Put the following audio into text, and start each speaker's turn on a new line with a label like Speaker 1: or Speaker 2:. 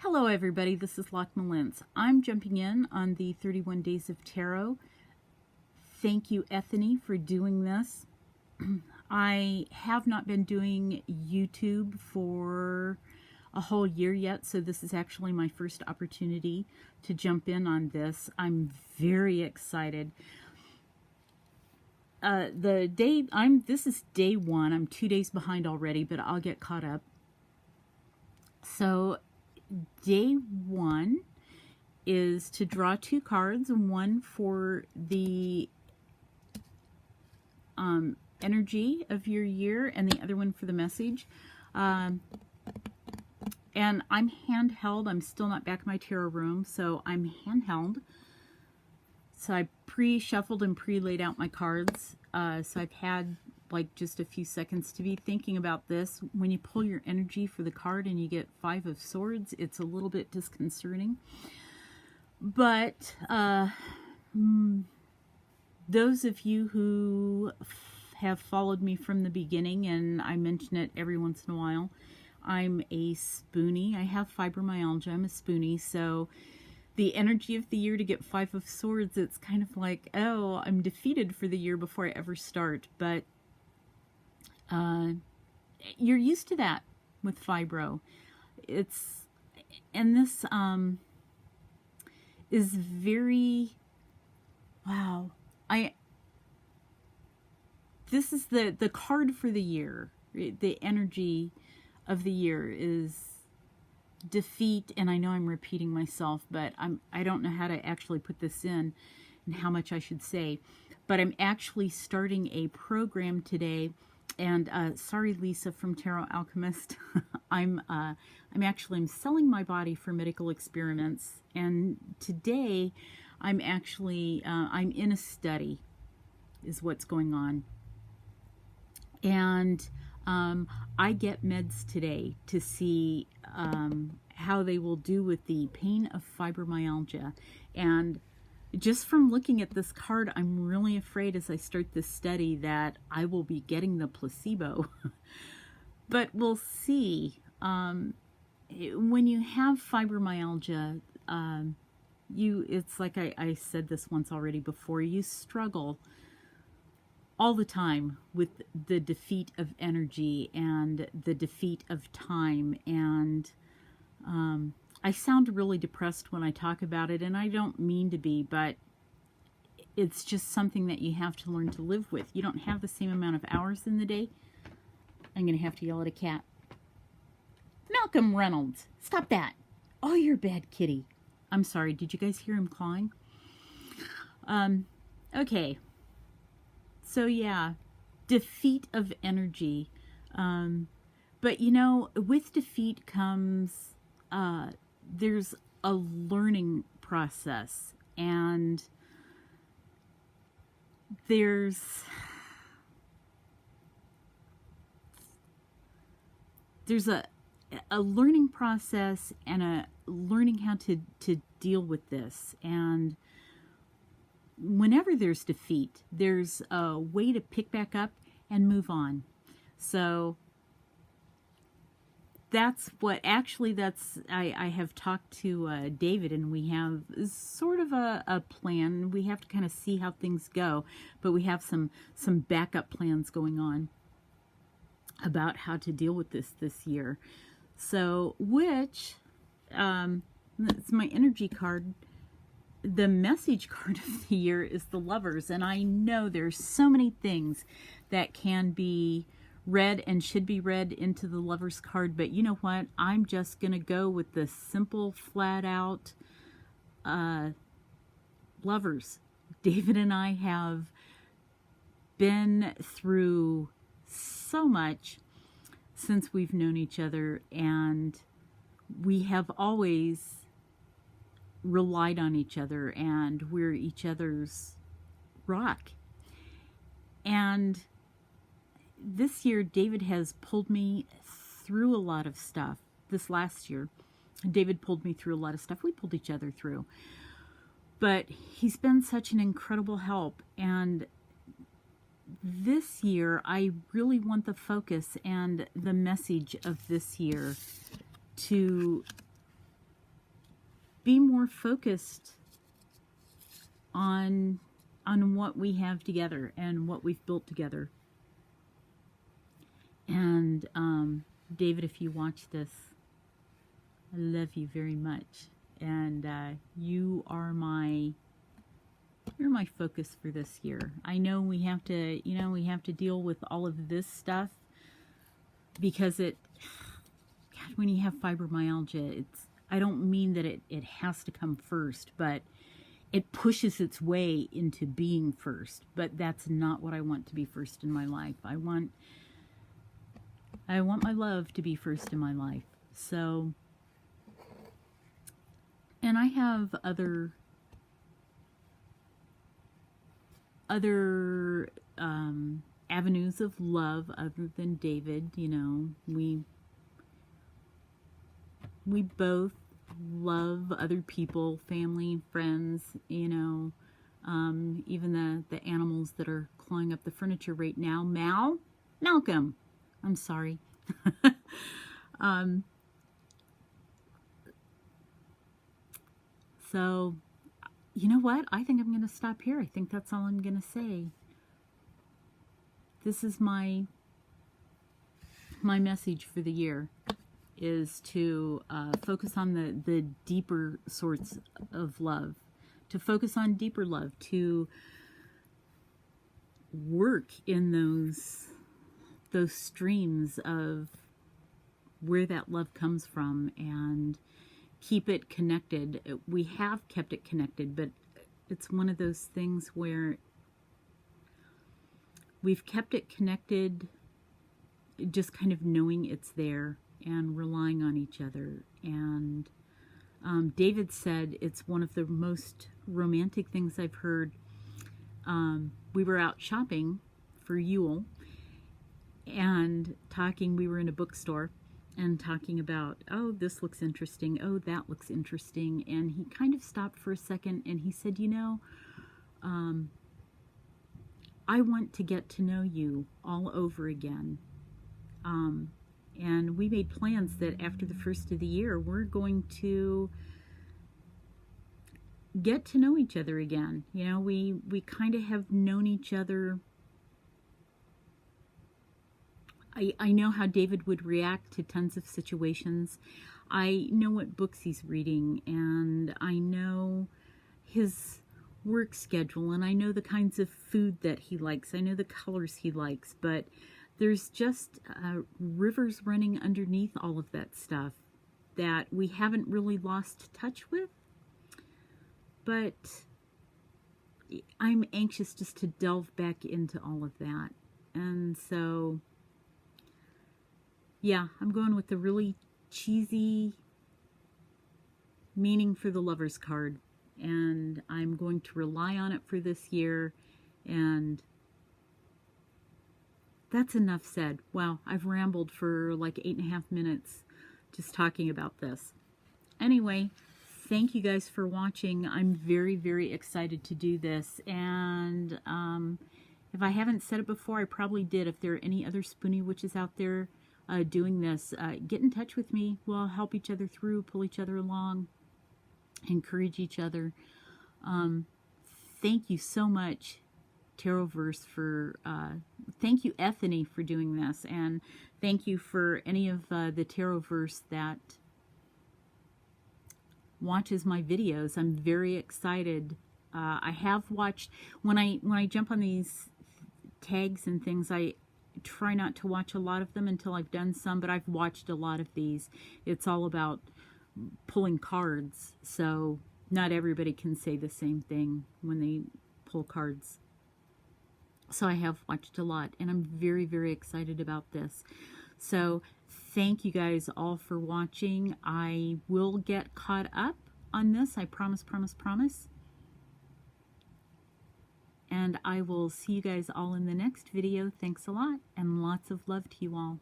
Speaker 1: Hello everybody, this is Loch Malintz. I'm jumping in on the 31 Days of Tarot. Thank you, Ethany, for doing this. I have not been doing YouTube for a whole year yet, so this is actually my first opportunity to jump in on this. I'm very excited. This is day one. I'm 2 days behind already, but I'll get caught up. So day one is to draw 2 cards, one for the energy of your year and the other one for the message. And I'm handheld. I'm still not back in my tarot room, so I'm handheld. So I pre-shuffled and pre-laid out my cards. So I've had like just a few seconds to be thinking about this. When you pull your energy for the card and you get 5 of Swords, it's a little bit disconcerting. But those of you who have followed me from the beginning, and I mention it every once in a while, I'm a spoonie. I have fibromyalgia. I'm a spoonie, so the energy of the year to get 5 of Swords, it's kind of like, oh, I'm defeated for the year before I ever start. But you're used to that with fibro. And this is very, wow. This is the card for the year. The energy of the year is defeat, and I know I'm repeating myself, but I don't know how to actually put this in and how much I should say. But I'm actually starting a program today. And sorry, Lisa from Tarot Alchemist. I'm selling my body for medical experiments, and today I'm in a study, is what's going on, and I get meds today to see how they will do with the pain of fibromyalgia. And just from looking at this card, I'm really afraid as I start this study that I will be getting the placebo. But we'll see. When you have fibromyalgia, it's like I said this once already before, you struggle all the time with the defeat of energy and the defeat of time. And I sound really depressed when I talk about it, and I don't mean to be, but it's just something that you have to learn to live with. You don't have the same amount of hours in the day. I'm going to have to yell at a cat. Malcolm Reynolds, stop that. Oh, you're a bad kitty. I'm sorry, did you guys hear him clawing? Okay. So yeah, defeat of energy. But you know, with defeat comes there's a learning process, and there's a learning process and a learning how to deal with this. And whenever there's defeat, there's a way to pick back up and move on. So that's what, actually, I have talked to David, and we have sort of a plan. We have to kind of see how things go, but we have some backup plans going on about how to deal with this year. So, which, it's my energy card. The message card of the year is the Lovers, and I know there's so many things that can be read and should be read into the Lovers card, but you know what? I'm just gonna go with the simple, flat out Lovers. David and I have been through so much since we've known each other, and we have always relied on each other, and we're each other's rock. And this year, David has pulled me through a lot of stuff. This last year, David pulled me through a lot of stuff. We pulled each other through. But he's been such an incredible help. And this year, I really want the focus and the message of this year to be more focused on what we have together and what we've built together. And David, if you watch this, I love you very much, and you're my focus for this year. I know we have to, we have to deal with all of this stuff because God, when you have fibromyalgia, I don't mean that it has to come first, but it pushes its way into being first. But that's not what I want to be first in my life. I want my love to be first in my life. So, and I have other avenues of love other than David. We both love other people, family, friends, even the animals that are clawing up the furniture right now. Malcolm, I'm sorry. So, you know what? I think I'm going to stop here. I think that's all I'm going to say. This is my message for the year, is to focus on the deeper sorts of love, to focus on deeper love, to work in those streams of where that love comes from and keep it connected. We have kept it connected, but it's one of those things where we've kept it connected just kind of knowing it's there and relying on each other. And David said it's one of the most romantic things I've heard. We were out shopping for Yule and talking. We were in a bookstore and talking about, oh, this looks interesting, oh, that looks interesting. And he kind of stopped for a second and he said, I want to get to know you all over again. And we made plans that after the first of the year, we're going to get to know each other again. We kind of have known each other. I know how David would react to tons of situations. I know what books he's reading, and I know his work schedule, and I know the kinds of food that he likes. I know the colors he likes, but there's just rivers running underneath all of that stuff that we haven't really lost touch with. But I'm anxious just to delve back into all of that. And so, yeah, I'm going with the really cheesy meaning for the Lover's card. And I'm going to rely on it for this year. And that's enough said. Wow, I've rambled for like 8.5 minutes just talking about this. Anyway, thank you guys for watching. I'm very, very excited to do this. And if I haven't said it before, I probably did. If there are any other Spoonie Witches out there doing this, get in touch with me. We'll help each other through, pull each other along, encourage each other. Thank you so much, Tarotverse, for thank you, Ethany, for doing this, and thank you for any of the Tarotverse that watches my videos. I'm very excited. I have watched, when I jump on these tags and things, I try not to watch a lot of them until I've done some, but I've watched a lot of these. It's all about pulling cards, so not everybody can say the same thing when they pull cards. So I have watched a lot, and I'm very, very excited about this. So thank you guys all for watching. I will get caught up on this. I promise, promise, promise. And I will see you guys all in the next video. Thanks a lot, and lots of love to you all.